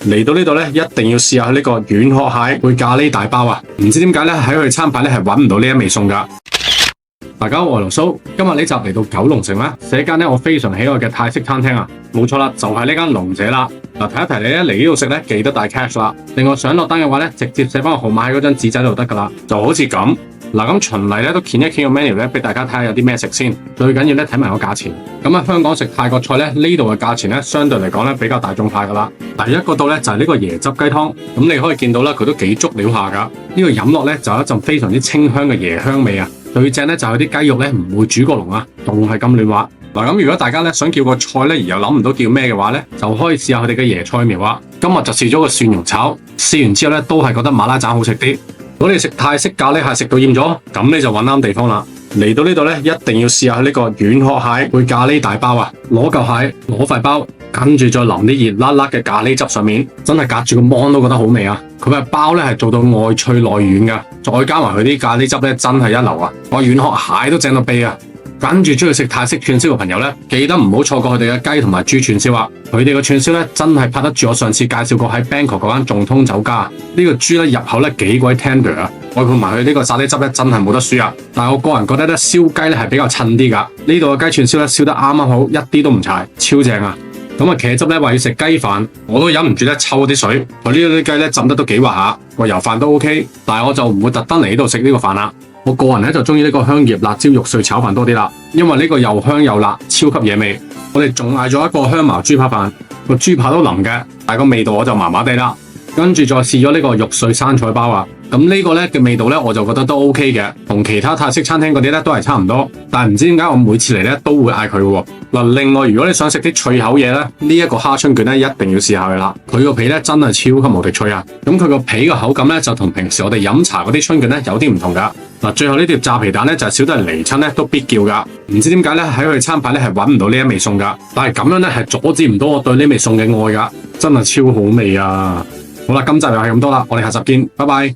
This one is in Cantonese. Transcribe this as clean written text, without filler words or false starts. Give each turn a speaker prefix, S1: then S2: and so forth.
S1: 嚟到呢度咧，一定要試下呢個軟殼蟹配咖喱大包啊！唔知點解咧喺佢餐牌咧係揾唔到呢一味餸噶。大家好，我係盧蘇，今日呢集嚟到九龍城啦，係一間咧我非常喜愛嘅泰式餐廳啊！冇錯啦，就係呢間龍姐啦。嗱，提一提你咧嚟呢度食咧，記得帶 cash 啦。另外想落單嘅話咧，直接寫翻個號碼喺嗰張紙仔度得噶啦，就好似咁。嗱，咁循例咧都掀一掀個 menu 咧，俾大家睇下有啲咩食先。最緊要咧睇埋個價錢。咁喺香港食泰國菜咧，呢度嘅價錢咧相對嚟講咧比較大眾化噶啦。第一個度咧就係呢個椰汁雞湯，咁你可以見到啦，佢都幾足料下噶。呢個飲落咧就有一陣非常之清香嘅椰香味啊。最正咧就係啲雞肉咧唔會煮過籠啊，仲係咁嫩滑。嗱，咁如果大家咧想叫個菜咧而又諗唔到叫咩嘅話咧，就可以試下佢哋嘅椰菜苗啊。今日就試咗個蒜蓉炒，試完之後咧都係覺得馬拉盞好食啲。如果你食泰式咖喱蟹食到厭咗，咁你就揾啱地方啦。嚟到呢度咧，一定要試下呢個軟殼蟹配咖喱大包啊！攞嚿蟹，攞塊包，跟住再淋啲熱辣辣嘅咖喱汁上面，真係隔住個芒都覺得好味啊！佢嘅包咧係做到外脆內軟噶，再加埋佢啲咖喱汁咧，真係一流啊！個軟殼蟹都正到痹啊！跟住中意食泰式串燒嘅朋友咧，記得唔好錯過佢哋嘅雞同埋豬串燒啊！佢哋嘅串燒咧真係拍得住我上次介紹過喺 Bangkok 嗰間眾通酒家。呢個豬咧入口咧幾鬼 tender 啊！外配埋佢呢個沙爹汁咧真係冇得輸啊！但係我個人覺得咧燒雞咧係比較襯啲噶。呢度嘅雞串燒咧燒得啱啱好，一啲都唔柴，超正啊！咁啊茄汁咧話要食雞飯，我都忍唔住咧抽啲水。佢呢度啲雞咧浸得都幾滑下，個油飯都 OK， 但係我就唔會特登嚟呢度食呢個飯啦。我個人咧就中意呢個香葉辣椒肉碎炒飯多啲啦，因為呢個又香又辣，超級惹味。我哋仲嗌咗一個香茅豬扒飯，個豬扒都腍嘅，但係個味道我就麻麻地啦。跟住再試咗呢個肉碎生菜包啊，咁呢個咧嘅味道咧我就覺得都 OK 嘅，同其他泰式餐廳嗰啲咧都係差唔多。但係唔知點解我每次嚟咧都會嗌佢嘅。嗱，另外如果你想食啲脆口嘢咧，呢一個蝦春卷咧一定要試下佢啦。佢個皮咧真係超級無敵脆啊！咁佢個皮嘅口感咧就同平時我哋飲茶嗰啲春卷咧有啲唔同噶。嗱，最後呢碟炸皮蛋咧就係少得人嚟親咧都必叫噶。唔知點解咧喺佢餐牌咧係揾唔到呢一味餸噶，但係咁樣咧係阻止唔到我對呢味餸嘅愛噶，真係超好味啊！好啦，今集又係咁多啦，我哋下集見，拜拜。